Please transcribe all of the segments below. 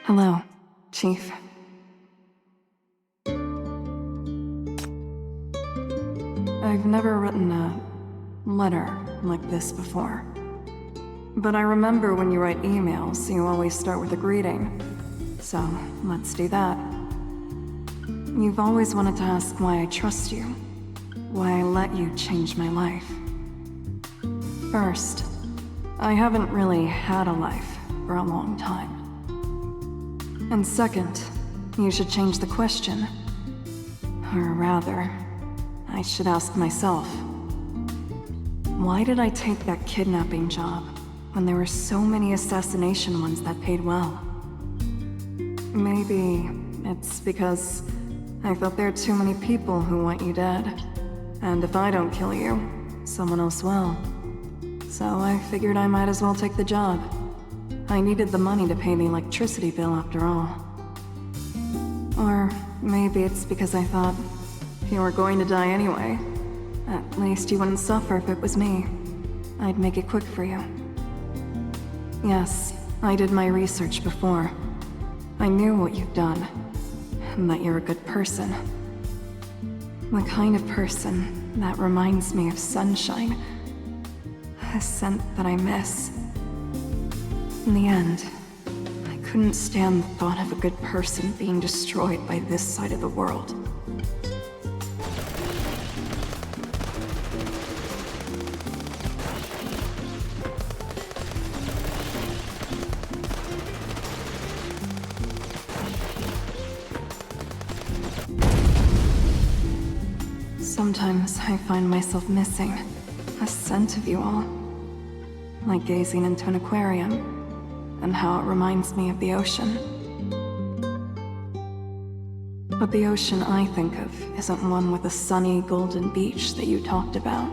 Hello, Chief. I've never written a letter like this before. But I remember when you write emails, you always start with a greeting. So, let's do that. You've always wanted to ask why I trust you. Why I let you change my life. First, I haven't really had a life for a long time. And second, you should change the question. Or rather, I should ask myself, why did I take that kidnapping job when there were so many assassination ones that paid well? Maybe it's because I thought there are too many people who want you dead. And if I don't kill you, someone else will. So I figured I might as well take the job. I needed the money to pay the electricity bill after all. Or maybe it's because I thought, if you were going to die anyway, at least you wouldn't suffer if it was me. I'd make it quick for you. Yes, I did my research before. I knew what you've done, and that you're a good person. The kind of person that reminds me of sunshine. A scent that I miss. In the end, I couldn't stand the thought of a good person being destroyed by this side of the world. Sometimes I find myself missing a scent of you all. Like gazing into an aquarium, and how it reminds me of the ocean. But the ocean I think of isn't one with a sunny, golden beach that you talked about.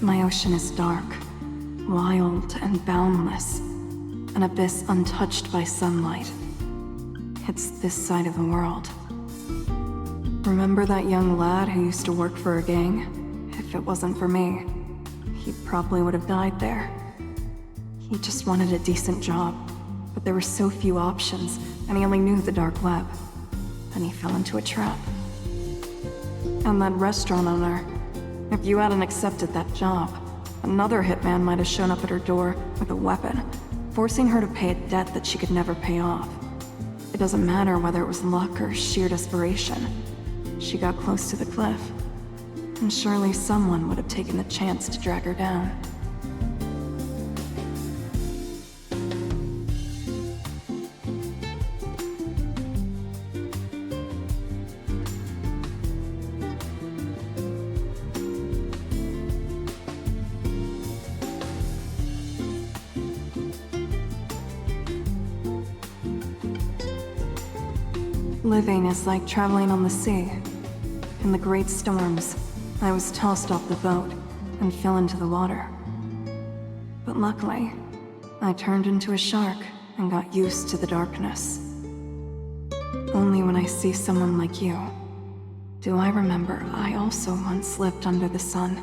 My ocean is dark, wild, and boundless, an abyss untouched by sunlight. It's this side of the world. Remember that young lad who used to work for a gang? If it wasn't for me, he probably would have died there. He just wanted a decent job, but there were so few options, and he only knew the dark web. And he fell into a trap. And that restaurant owner, if you hadn't accepted that job, another hitman might have shown up at her door with a weapon, forcing her to pay a debt that she could never pay off. It doesn't matter whether it was luck or sheer desperation. She got close to the cliff, and surely someone would have taken the chance to drag her down. Living is like traveling on the sea. In the great storms, I was tossed off the boat and fell into the water. But luckily, I turned into a shark and got used to the darkness. Only when I see someone like you, do I remember I also once lived under the sun.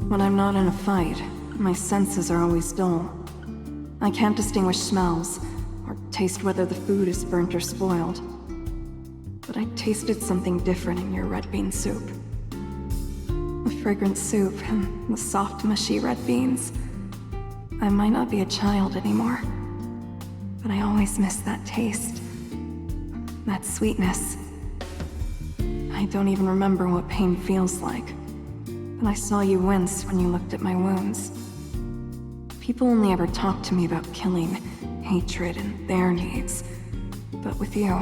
When I'm not in a fight, my senses are always dull. I can't distinguish smells, or taste whether the food is burnt or spoiled. But I tasted something different in your red bean soup. The fragrant soup and the soft, mushy red beans. I might not be a child anymore, but I always miss that taste. That sweetness. I don't even remember what pain feels like, but I saw you wince when you looked at my wounds. People only ever talk to me about killing, hatred, and their needs, but with you,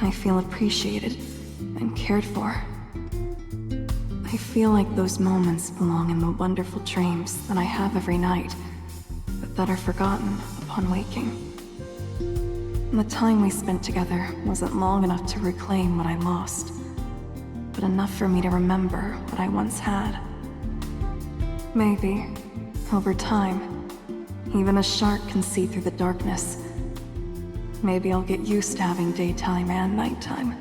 I feel appreciated and cared for. I feel like those moments belong in the wonderful dreams that I have every night, but that are forgotten upon waking. And the time we spent together wasn't long enough to reclaim what I lost, but enough for me to remember what I once had. Maybe, over time, even a shark can see through the darkness. Maybe I'll get used to having daytime and nighttime.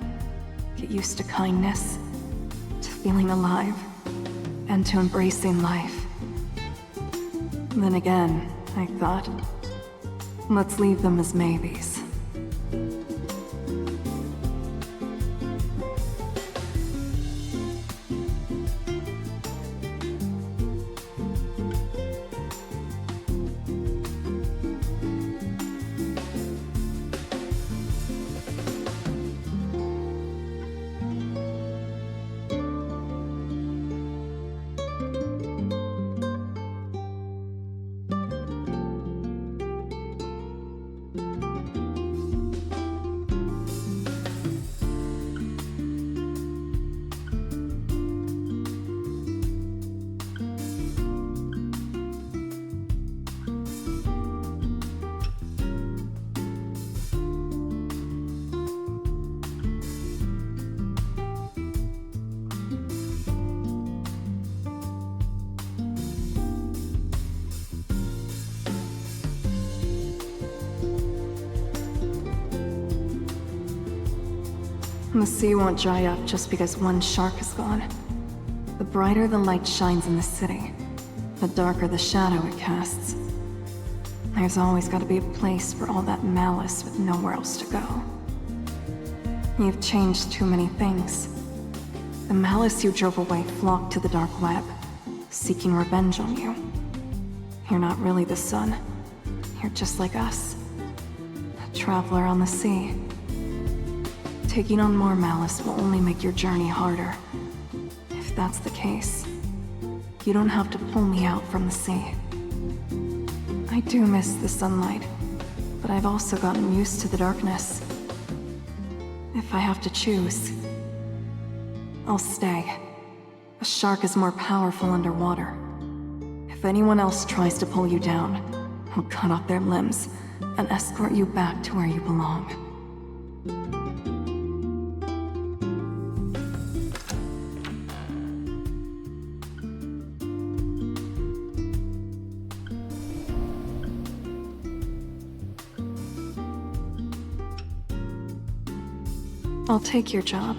Get used to kindness, to feeling alive, and to embracing life. Then again, I thought, let's leave them as maybes. The sea won't dry up just because one shark is gone. The brighter the light shines in the city, the darker the shadow it casts. There's always got to be a place for all that malice with nowhere else to go. You've changed too many things. The malice you drove away flocked to the dark web, seeking revenge on you. You're not really the sun. You're just like us. A traveler on the sea. Taking on more malice will only make your journey harder. If that's the case, you don't have to pull me out from the sea. I do miss the sunlight, but I've also gotten used to the darkness. If I have to choose, I'll stay. A shark is more powerful underwater. If anyone else tries to pull you down, I'll cut off their limbs and escort you back to where you belong. I'll take your job,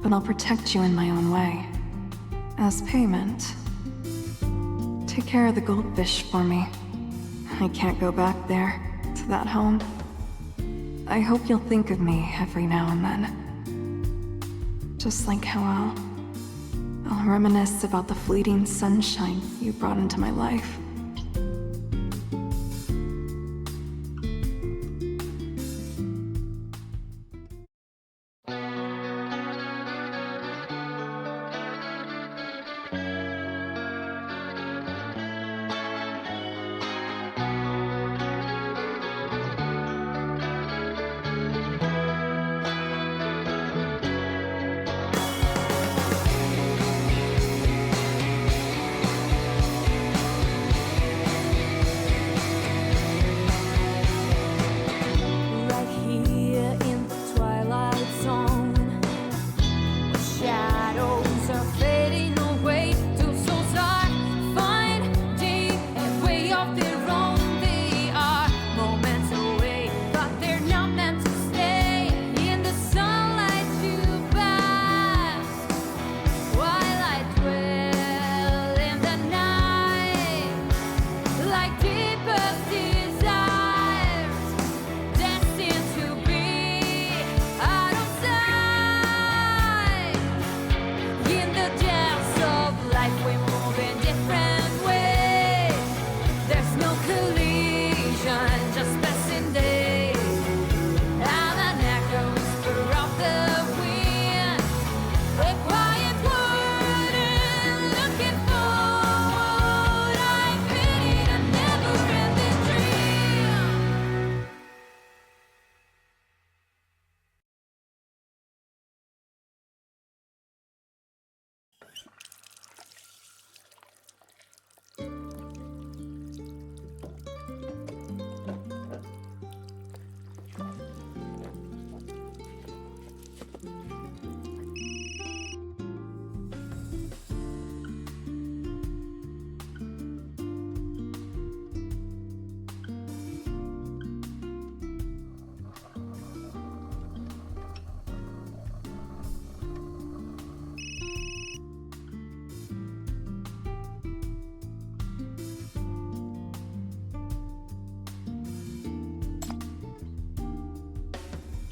but I'll protect you in my own way. As payment, take care of the goldfish for me. I can't go back there, to that home. I hope you'll think of me every now and then. Just like how I'll reminisce about the fleeting sunshine you brought into my life.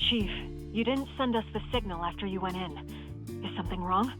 Chief, you didn't send us the signal after you went in. Is something wrong?